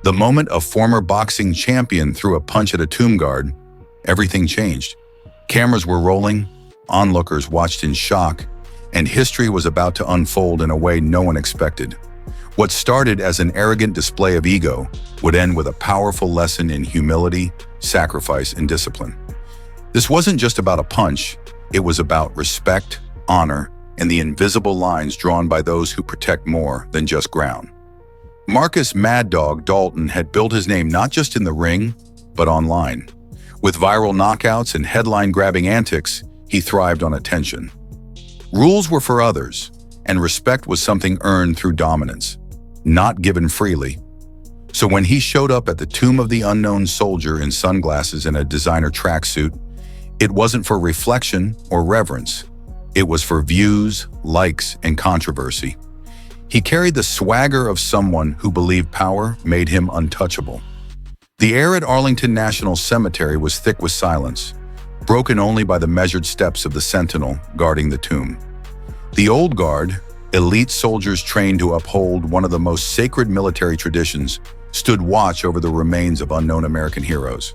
The moment a former boxing champion threw a punch at a tomb guard, everything changed. Cameras were rolling, onlookers watched in shock, and history was about to unfold in a way no one expected. What started as an arrogant display of ego would end with a powerful lesson in humility, sacrifice, and discipline. This wasn't just about a punch, it was about respect, honor, and the invisible lines drawn by those who protect more than just ground. Marcus Mad Dog Dalton had built his name not just in the ring, but online. With viral knockouts and headline-grabbing antics, he thrived on attention. Rules were for others, and respect was something earned through dominance, not given freely. So when he showed up at the tomb of the unknown soldier in sunglasses and a designer tracksuit, it wasn't for reflection or reverence. It was for views, likes, and controversy. He carried the swagger of someone who believed power made him untouchable. The air at Arlington National Cemetery was thick with silence, broken only by the measured steps of the sentinel guarding the tomb. The old guard, elite soldiers trained to uphold one of the most sacred military traditions, stood watch over the remains of unknown American heroes.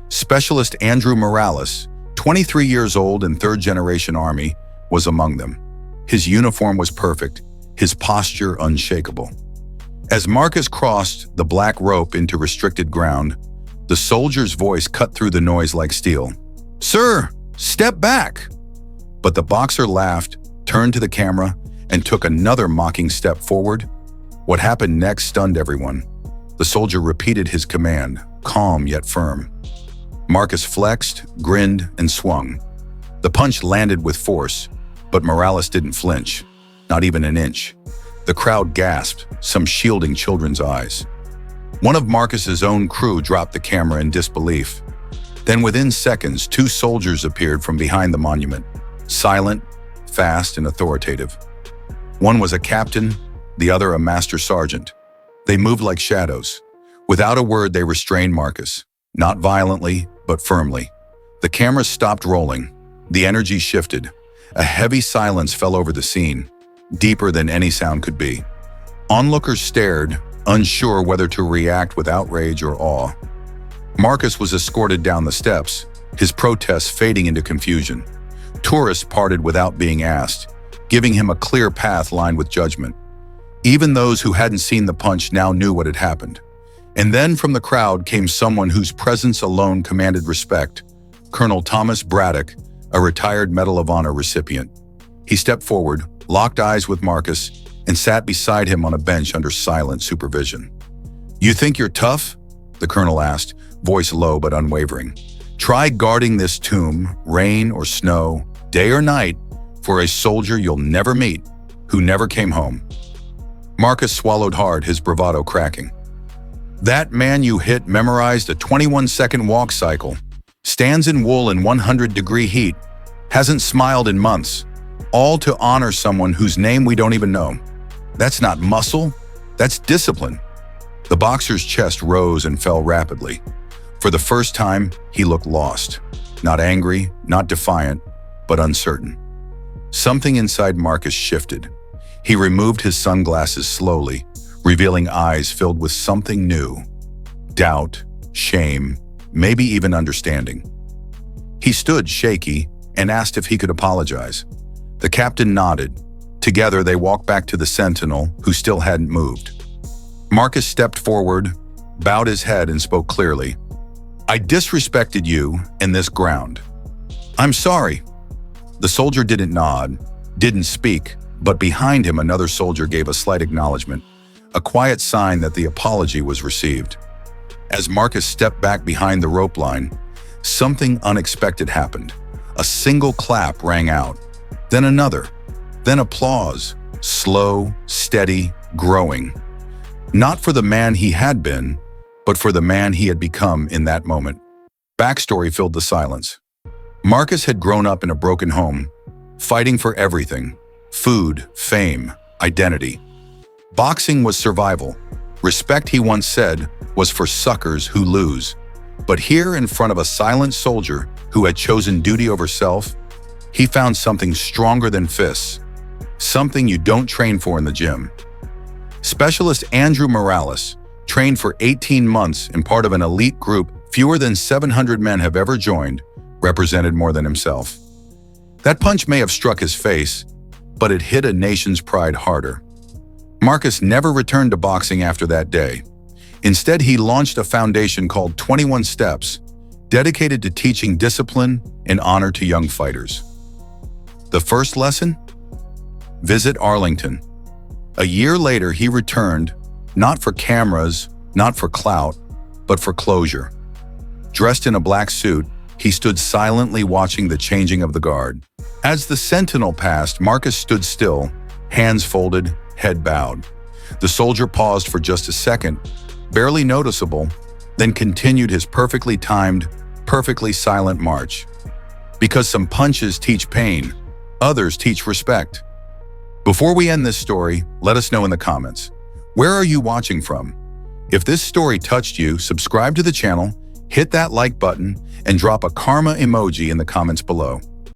Specialist Andrew Morales, 23 years old and third-generation Army, was among them. His uniform was perfect, his posture unshakable. As Marcus crossed the black rope into restricted ground, the soldier's voice cut through the noise like steel. "Sir, step back!" But the boxer laughed, turned to the camera, and took another mocking step forward. What happened next stunned everyone. The soldier repeated his command, calm yet firm. Marcus flexed, grinned, and swung. The punch landed with force, but Morales didn't flinch, not even an inch. The crowd gasped, some shielding children's eyes. One of Marcus's own crew dropped the camera in disbelief. Then within seconds, two soldiers appeared from behind the monument, silent, fast, and authoritative. One was a captain, the other a master sergeant. They moved like shadows. Without a word, they restrained Marcus, not violently, but firmly. The cameras stopped rolling. The energy shifted. A heavy silence fell over the scene, deeper than any sound could be. Onlookers stared, unsure whether to react with outrage or awe. Marcus was escorted down the steps, his protests fading into confusion. Tourists parted without being asked, giving him a clear path lined with judgment. Even those who hadn't seen the punch now knew what had happened. And then from the crowd came someone whose presence alone commanded respect, Colonel Thomas Braddock, a retired Medal of Honor recipient. He stepped forward, locked eyes with Marcus, and sat beside him on a bench under silent supervision. "You think you're tough?" the colonel asked, voice low but unwavering. "Try guarding this tomb, rain or snow, day or night, for a soldier you'll never meet, who never came home." Marcus swallowed hard, his bravado cracking. "That man you hit memorized a 21-second walk cycle, stands in wool in 100-degree heat, hasn't smiled in months, all to honor someone whose name we don't even know. That's not muscle, that's discipline." The boxer's chest rose and fell rapidly. For the first time, he looked lost. Not angry, not defiant, but uncertain. Something inside Marcus shifted. He removed his sunglasses slowly, revealing eyes filled with something new. Doubt, shame, maybe even understanding. He stood shaky and asked if he could apologize. The captain nodded. Together, they walked back to the sentinel, who still hadn't moved. Marcus stepped forward, bowed his head, and spoke clearly. "I disrespected you and this ground. I'm sorry." The soldier didn't nod, didn't speak, but behind him another soldier gave a slight acknowledgement, a quiet sign that the apology was received. As Marcus stepped back behind the rope line, something unexpected happened. A single clap rang out, then another, then applause, slow, steady, growing. Not for the man he had been, but for the man he had become in that moment. Backstory filled the silence. Marcus had grown up in a broken home, fighting for everything: food, fame, identity. Boxing was survival. Respect, he once said, was for suckers who lose. But here, in front of a silent soldier who had chosen duty over self, he found something stronger than fists, something you don't train for in the gym. Specialist Andrew Morales, trained for 18 months and part of an elite group fewer than 700 men have ever joined, represented more than himself. That punch may have struck his face, but it hit a nation's pride harder. Marcus never returned to boxing after that day. Instead, he launched a foundation called 21 Steps, dedicated to teaching discipline and honor to young fighters. The first lesson? Visit Arlington. A year later, he returned, not for cameras, not for clout, but for closure. Dressed in a black suit, he stood silently watching the changing of the guard. As the sentinel passed, Marcus stood still, hands folded, head bowed. The soldier paused for just a second, barely noticeable, then continued his perfectly timed, perfectly silent march. Because some punches teach pain, others teach respect. Before we end this story, let us know in the comments. Where are you watching from? If this story touched you, subscribe to the channel, hit that like button, and drop a karma emoji in the comments below.